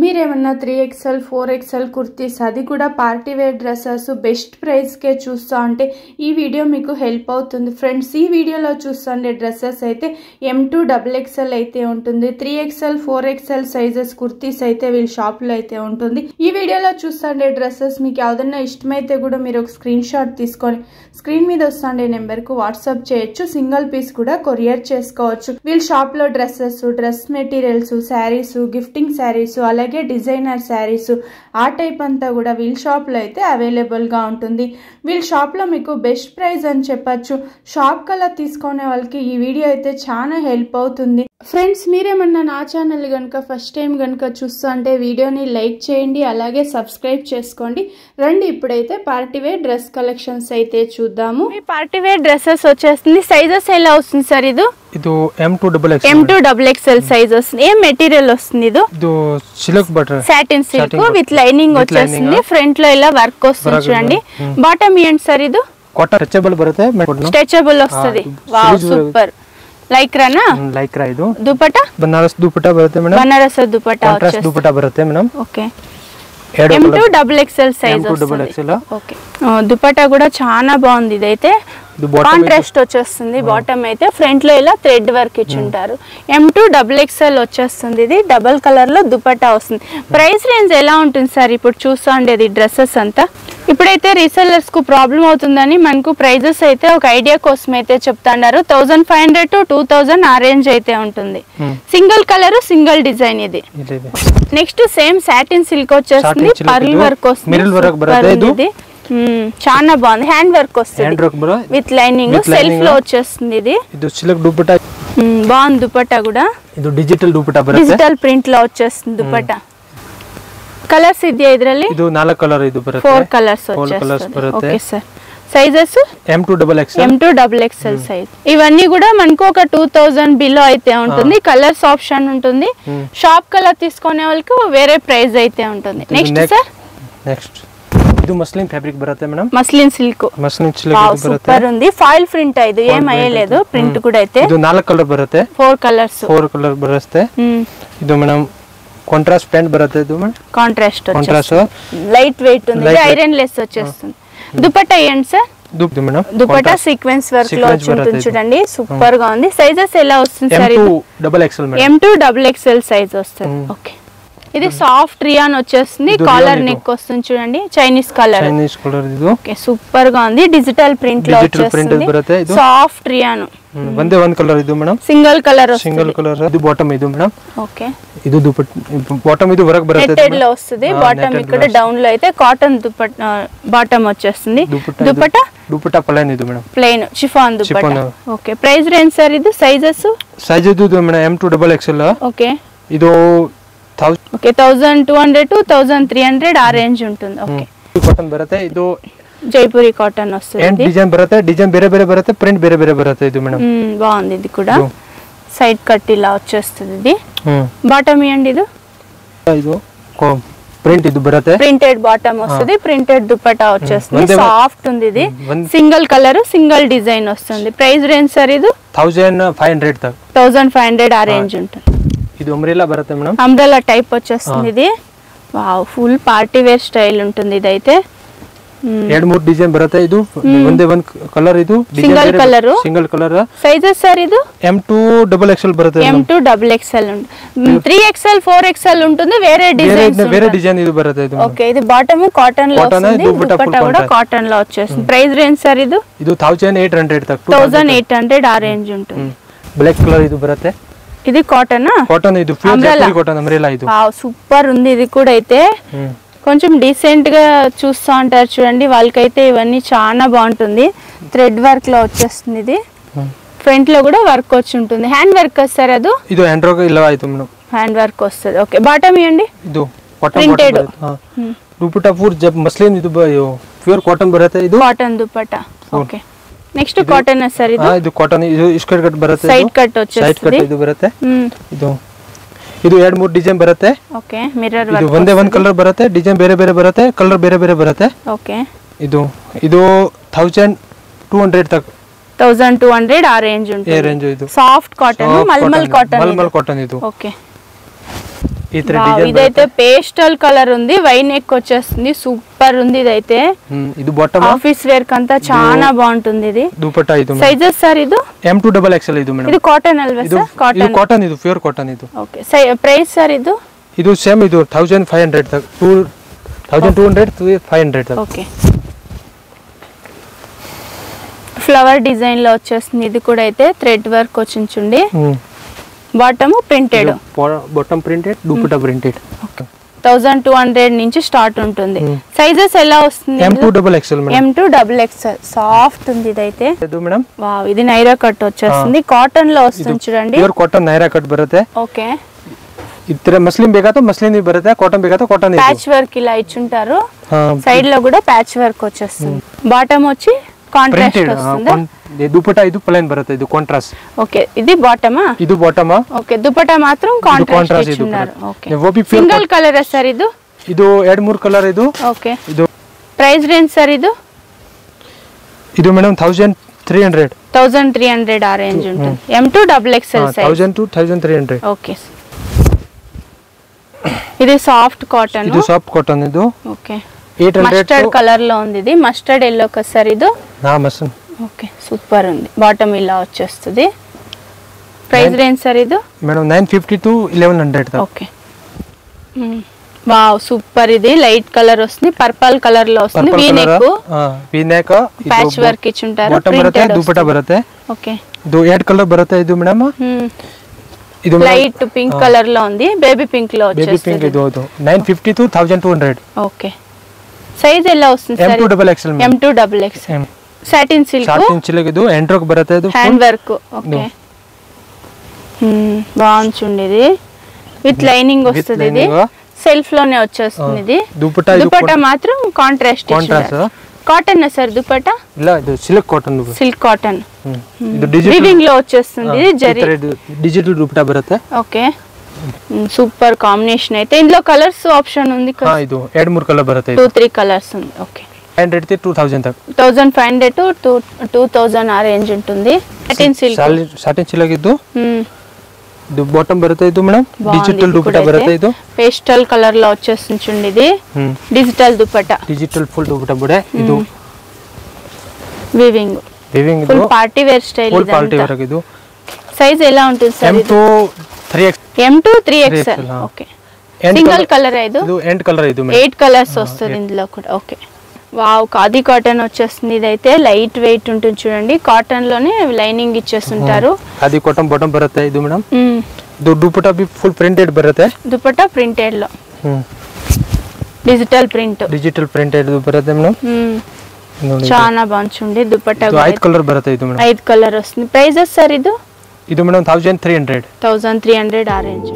మీరేమన్నా 3XL 4XL kurtis అది కూడా party wear dresses best price కే చూస్తా అంటే ఈ వీడియో మీకు హెల్ప్ అవుతుంది ఫ్రెండ్స్. ఈ వీడియోలో చూస్తుండే డ్రెస్సెస్ అయితే M2 XXL అయితే ఉంటుంది. 3XL 4XL సైజెస్ కుర్తీస్ అయితే వీళ్ళ షాప్ లో అయితే ఉంటుంది. ఈ వీడియోలో చూస్తుండే డ్రెస్సెస్ మీకు ఏదైనా ఇష్టమైతే కూడా మీరు ఒక స్క్రీన్ షాట్ తీసుకొని స్క్రీన్ మీద వస్తుండే నెంబర్ కు వాట్సాప్ చేయొచ్చు. సింగిల్ పీస్ కూడా కొరియర్ చేసుకోవచ్చు. వీళ్ళ షాప్ లో dresses, dress materials, saris, gifting saris, అలాగే డిజైనర్ శారీస్ ఆ టైప్ అంతా కూడా వీళ్ళ షాప్ లో అయితే అవైలబుల్ గా ఉంటుంది. వీళ్ళ షాప్ లో మీకు బెస్ట్ ప్రైస్ అని చెప్పచ్చు. షాప్ కల్లా తీసుకునే వాళ్ళకి ఈ వీడియో అయితే చాలా హెల్ప్ అవుతుంది. ఫ్రెండ్స్, మీరేమన్నా నా ఛానల్ గనుక ఫస్ట్ టైం గనుక చూస్తా అంటే వీడియోని లైక్ చేయండి, అలాగే సబ్స్క్రైబ్ చేసుకోండి. రండి ఇప్పుడైతే పార్టీవేర్ డ్రెస్ కలెక్షన్స్ అయితే చూద్దాము. ఈ పార్టీవేర్ డ్రెస్సెస్ వచ్చేస్తుంది. సైజెస్ ఎలా వస్తుంది సార్? ఇది M2 XXL సైజ్ వస్తుంది. ఏం మెటీరియల్ వస్తుంది? ఇది silk butter satin silk with lining వచ్చేస్తుంది. ఫ్రంట్ లో ఇలా వర్క్ వస్తుంది చూడండి. బాటమ్ ఏంటి సార్? ఇది స్ట్రెచబుల్ బರುತ್ತೆ, స్ట్రెచబుల్ వస్తుంది. Wow, super. ಲೈಕ್ರಾನಾ ಲೈಕ್ರಾ ಇದು ದುಪಟ್ಟಾ ಬನಾರಸ್ ದುಪಟ್ಟಾ ಬರುತ್ತೆ ಮೇಡಂ. ಬನಾರಸ್ ದುಪಟ್ಟಾ ಕಾಂಟ್ರಾಸ್ಟ್ ದುಪಟ್ಟಾ ಬರುತ್ತೆ madam. Okay M2 XXL size వస్తుంది. ఓకే, దుపట్టా కూడా చాలా బాగుంది. ఇదైతే కాంట్రాస్ట్ వచ్చేస్తుంది. బాటమ్ అయితే ఫ్రంట్ లో ఇలా థ్రెడ్ వర్క్ ఇచ్చింటారు. M2 XXL వచ్చేస్తుంది. ఇది డబుల్ కలర్ లో దుపట్టా వస్తుంది. ప్రైస్ రేంజ్ ఎలా ఉంటుంది సార్? ఇప్పుడు చూస్తా ఉండేది డ్రెస్సెస్ అంతా. ఇప్పుడైతే రీసెల్లర్స్ కు ప్రాబ్లం అవుతుందని మనకు ప్రైజెస్ అయితే ఒక ఐడియా కోసం అయితే చెప్తాండారు. 1500 to 2000 ఆ రేంజ్ అయితే ఉంటుంది. Single colour, single design. ఇది నెక్స్ట్ సేమ్ సాటిన్ సిల్క్ వచ్చేస్తుంది. పర్ల్ వర్క్ వస్తుంది. చాలా బాగుంది. హ్యాండ్ వర్క్ వస్తుంది విత్ లైనింగ్. సెల్ఫ్ లో వచ్చేస్తుంది. ఇది సిల్క్ దుపట్టా బాగుంది. దుపట్టా కూడా ಇದು ಡಿಜಿಟಲ್ ದುಪಟ್ಟಾ ಬರುತ್ತೆ. ಡಿಜಿಟಲ್ ಪ್ರಿಂಟ್ లో వచ్చేస్తుంది దుపట్టా. కలర్స్ ಇದೆಯా ಇದರಲ್ಲಿ? ಇದು 4 ಕಲರ್ ಇದು ಬರುತ್ತೆ. 4 కలర్స్ వచ్చేస్తుంది. Okay sir. Sizes M2 XXL size. ఇవన్నీ కూడా మనకు ఒక 2000 బిలో అయితే ఉంటుంది. కలర్స్ ఆప్షన్ ఉంటుంది. షాప్ కలర్ తీసుకునే వాళ్ళకి వేరే ప్రైస్ అయితే ఉంటుంది. నెక్స్ట్ సార్, నెక్స్ట్ ಇದು మస్లిన్ ఫ్యాబ్రిక్ బರುತ್ತೆ మేడం. మస్లిన్ సిల్క్ బರುತ್ತೆ. సూపర్ ఉంది. ఫాయిల్ ప్రింట్ ఇది ఏం అయ్యలేదు. ప్రింట్ కూడా అయితే ಇದು 4 కలర్ ಬರುತ್ತೆ. 4 కలర్స్ ಬರುತ್ತೆ. ಇದು ಮೇಡಂ కాంట్రాస్ట్ ప్యాంట్ బರುತ್ತೆ. ಇದು ಮೇಡಂ కాంట్రాస్ట్ లైట్ వెయిట్ ఉంది. ఐరన్ లెస్ వచ్చేస్తుంది. దుపట్టా ఏంటి సార్? దుపట్టా సీక్వెన్స్ వర్క్ లో ఉంటుంది చూడండి. సూపర్ గా ఉంది. సైజెస్ ఎలా వస్తుంది సార్? M2 XXL సైజ్ వస్తుంది. ఓకే, ఇది సాఫ్ట్ రియాన్ వచ్చేస్తుంది. కాలర్ నెక్ వస్తుంది చూడండి. Chinese colour. ఓకే, సూపర్ గా ఉంది. డిజిటల్ ప్రింట్ లో వచ్చేస్తుంది. Soft rayon. ಒಂದೇ ಒಂದು ಕಲರ್ ಇದು madam. Single colour single colour. ಇದು బాటమ్ ಇದು ಮೇಡಂ. ఓకే, ಇದು బాటమ్ ఇది వరకు బರುತ್ತೆ. నెట్టెడ్ లో వస్తుంది. బాటమ్ ఇక్కడ డౌన్ లో అయితే కాటన్ దుపట్టా బాటమ్ వచ్చేస్తుంది. దుపట్టా ప్లెయిన్ ఇది madam. Plain chiffon dupatta. Okay, price range sir? ఇది సైజెస్ ఇది మేడం M2 XXL. ఓకే, ಇದು 1200 to 1300 ఆ రేంజ్ ఉంటుంది. ఓకే, కాటన్ బರುತ್ತೆ. ಇದು జైపూరి కాటన్ వస్తుంది. డిజైన్ బರುತ್ತೆ. డిజైన్ ಬೇರೆ ಬೇರೆ ಬರುತ್ತೆ. ಪ್ರಿಂಟ್ ಬೇರೆ ಬೇರೆ ಬರುತ್ತೆ. ಇದು ಮೇಡಂ బాగుంది. ఇది కూడా సైడ్ కట్ ఇలా వచ్చేస్తుంది. ఇది బాటమ్ ఏంటి? ఇది ప్రింట్ ఇది బರುತ್ತೆ. ప్రింటెడ్ బాటమ్ వస్తుంది. ప్రింటెడ్ దుపట్టా వచ్చేస్తుంది. సాఫ్ట్ ఉంది. ఇది సింగిల్ కలర్, సింగిల్ డిజైన్ వస్తుంది. Price range sir? ఇది 1500 ఆ రేంజ్ ఉంటుంది. ఇది అంబ్రెల్లా బರುತ್ತೆ మేడం. అంబ్రెల్లా టైప్ వచ్చేస్తుంది. ఇది wow, full party wear style ఉంటుంది. ఇదైతే 2-3 డిజైన్ బರುತ್ತೆ. ఇది ಒಂದೇ ಒಂದು కలర్. ಇದು సింగిల్ కలర్. Sizes sir? ఇది M2 XXL బರುತ್ತೆ. M2 XXL ఉంటుంది. 3XL 4XL ఉంటుంది. వేరే డిజైన్ ఇది బರುತ್ತೆ. ఇది ఓకే, ఇది బాటమ్ కాటన్ లో వస్తుంది. దుపట్టా కూడా కాటన్ లో వచ్చేస్తుంది. Price range sir? ఇది 1800 ఆ రేంజ్ ఉంటుంది. బ్లాక్ కలర్ ఇది బರುತ್ತೆ. ఇది కాటన్. ఇది ప్యూర్ జైపూరి కాటన్ అంబ్రెల్లా. ఇది వావ్, సూపర్ ఉంది. ఇది కూడా అయితే కొంచెం డీసెంట్ గా చూస్తూ ఉంటారు చూడండి. వాళ్ళకైతే ఇవన్నీ చాలా బాగుంటుంది. థ్రెడ్ వర్క్ లో వచ్చేస్తుంది. ఇది ఫ్రంట్ లో కూడా వర్క్ వచ్చి ఉంటుంది. హ్యాండ్ వర్క్ వస్తారు. అది ಇದು ಹ್ಯಾಂಡ್ ವರ್ಕ್ ಇಲ್ಲ ಆಯ್ತು ಮೇಡಂ. హ్యాండ్ వర్క్ వస్తుంది. ఓకే, బాటమ్ ఇవ్వండి. ಇದು ಪ್ರಿಂಟೆಡ್ ದುಪಟ್ಟಾ ಪೂರ್ ಮಸ್ಲಿನ್. ಇದು ಪ್ಯೂರ್ ಕಾಟನ್ ಬರುತ್ತೆ. ಇದು cotton dupatta. Okay, next cotton sir? ಇದು ಕಾಟನ್. ಇದು ಸ್ಕ್ವೇರ್ ಕಟ್ ಬರುತ್ತೆ. ಸೈಡ್ ಕಟ್ వచ్చేస్తుంది. ಇದು ಬರುತ್ತೆ. ಇದು 2-3 ಡಿಸೈನ್ ಬರುತ್ತೆ. Okay, mirror work. ಇದು ಒಂದೇ ಒಂದು ಕಲರ್ ಬರುತ್ತೆ. ಡಿಸೈನ್ ಬೇರೆ ಬೇರೆ ಬರುತ್ತೆ. ಕಲರ್ ಬೇರೆ ಬೇರೆ ಬರುತ್ತೆ. ಓಕೆ, ಇದು 1200 ತಕ್ 1200 ಆ ರೇಂಜ್ ఉంటుంది. ರೇಂಜ್. ಇದು soft cotton, mulmul cotton. Mulmul cotton ಇದು. ಓಕೆ, ఈ ತರ డిజైన్ ఇదైతే పేస్టల్ కలర్ ఉంది, వై నెక్ వచ్చేస్తుంది, సూపర్ ఉంది ఇదైతే. ఇది బాటమ్ ఆఫీస్ వేర్ కంతా చాలా బాగుంటుంది. ఇది దుపట్టా ఇది సైజెస్ సార్ ఇది M2XXL ఇది మేడం. ఇది కాటన్ అల్వా సార్? కాటన్, ఇది కాటన్, ఇది ప్యూర్ కాటన్ ఇది. ఓకే ప్రైస్ సార్ ఇది? ఇది సేమ్ ఇది 1500 తక్ 2200 to 500 తక్. ఓకే ఫ్లవర్ డిజైన్ లో వచ్చేస్తుంది. ఇది కూడా అయితే థ్రెడ్ వర్క్ వచ్చింది. Bottom printed, bottom printed, dupatta printed. 1200 నుంచి స్టార్ట్ ఉంటుంది. సైజెస్ ఎలా వస్తుంది? M2XXL madam. M2XXL సాఫ్ట్ ఉంది ఇదైతే. మేడం వావ్, ఇది నైరా కట్ వచ్చేస్తుంది, కాటన్ లో వస్తుంది చూడండి. ప్యూర్ కాటన్ నైరా కట్ బರುತ್ತೆ. ఓకే ఇతర మస్లిన్ ಬೇಕಾ तो మస్లిన్ भी ಬರುತ್ತೆ, కాటన్ ಬೇಕಾ तो కాటన్. ప్యాచ్ వర్క్ ఇలా ఇచ్చుంటారు, సైడ్ లో కూడా ప్యాచ్ వర్క్ వచ్చేస్తుంది. బాటమ్ వచ్చి కాంట్రాస్ట్ వస్తుంది. ఇది దుపట్టా ఇది ప్లెయిన్ బರುತ್ತೆ, ఇది కాంట్రాస్ట్. ఓకే ఇది బాటమా? ఇది బాటమా. ఓకే దుపట్టా మాత్రం కాంట్రాస్ట్ ఇచ్చున్నారు. ఓకే वो भी సింగిల్ కలర్ సార్ ఇది? ಇದು 2-3 కలర్ ఇది. ఓకే ಇದು ప్రైస్ రేంజ్ సార్ ఇది? ಇದು మేడం 1300. 1300 ఆ రేంజ్ ఉంటుంది. M2XXL size 1000 to 1300. ఓకే ఇది సాఫ్ట్ కాటన్. ఇది సాఫ్ట్ కాటన్ ఇది. ఓకే 800 మస్టర్డ్ కలర్ లో ఉంది. ఇది మస్టర్డ్ ఎల్లో కదా సార్ ఇది? నా మసన్. ఓకే సూపర్ ఉంది. బాటమ్ ఇలా వచ్చేస్తుంది. ప్రైస్ రేంజ్ సార్ ఇది? Madam 950 to 1100. Okay wow super. ఇది లైట్ కలర్ వస్తుంది, పర్పల్ కలర్ లో వస్తుంది. వి నెక్ ప్యాచ్ వర్క్ ఇచ్చుంటారు. బాటమ్ బರುತ್ತೆ, దుపట్టా బರುತ್ತೆ. ఓకే ಇದು 8 కలర్ బರುತ್ತೆ ఇది మేడం. ఇది లైట్ పింక్ కలర్ లో ఉంది, బేబీ పింక్ లో వచ్చేస్తుంది. బేబీ పింక్ ఇది 950 to 1200. ఓకే సైజ్ ఎలా వస్తుంది sir? M2XXL M2XXL satin silk. Satin silk ఇది ఎండ్రోక్ బರುತ್ತೆ, ఇది హ్యాండ్ వర్క్. ఓకే బాగుంది ఇది, విత్ లైనింగ్ వస్తుంది. ఇది సెల్ఫ్ లోనే వచ్చేస్తుంది. ఇది దుపట్టా మాత్రం కాంట్రాస్ట్. Cotton sir dupatta? ಇಲ್ಲ ಇದು సిల్క్ కాటన్. సిల్క్ కాటన్ ಇದು ಡಿಜಿಟಲ್ వీవింగ్ లో వచ్చేస్తుంది. ఇది జరీ డిజిటల్ దుపట్టా బರುತ್ತೆ. ఓకే సూపర్ కాంబినేషన్ అయితే. ఇందులో కలర్స్ ఆప్షన్ ఉంది కదా? ಇದು 2-3 కలర్ బರುತ್ತೆ. 2-3 కలర్స్ ఉంది. ఓకే 500 to 2000 తక్. 1500 to 2000 ఆ రేంజ్ ఉంటుంది. Satin silk. సాటిన్ సిల్క్ ಇದು. ಇದು బాటమ్ బರುತ್ತೆ ఇది మేడం. డిజిటల్ దుపట్టా బರುತ್ತೆ. ఇది పేస్టల్ కలర్ లో వచ్చేస్తుంది చూడండి. ఇది digital dupatta, digital full dupatta బడే. ఇది weaving full party wear style. Full party wear ఇది. సైజ్ ఎలా ఉంటుంది sir? M2XXL. Okay single colour ఇది. ఇది ఎండ్ కలర్ ఇది మేడం. 8 కలర్స్ వస్తుంది ఇందులో కూడా. ఓకే వావ్ ఖాదీ కాటన్ వచ్చేస్తుంది. ఇదైతే లైట్ వెయిట్ ఉంటుంది చూడండి, కాటన్ లోనే లైనింగ్ ఇచ్చేస్తుంటారు. ఖాదీ కాటన్ బాటమ్ బರುತ್ತೆ ఇది మేడం. ಇದು ದುಪಟ್ಟಾ भी ಫುಲ್ ಪ್ರಿಂಟೆಡ್ ಬರುತ್ತೆ. ದುಪಟ್ಟಾ ಪ್ರಿಂಟೆಡ್ లో డిజిటల్ ప్రింట్ బರುತ್ತೆ మేడం. చాలా బాగుంది దుపట్టా. 5 కలర్ బರುತ್ತೆ ఇది మేడం. 5 కలర్ వస్తుంది. ప్రైసెస్ సార్ ఇది? ఇది మేడం 1300. 1300 ఆ రేంజ్.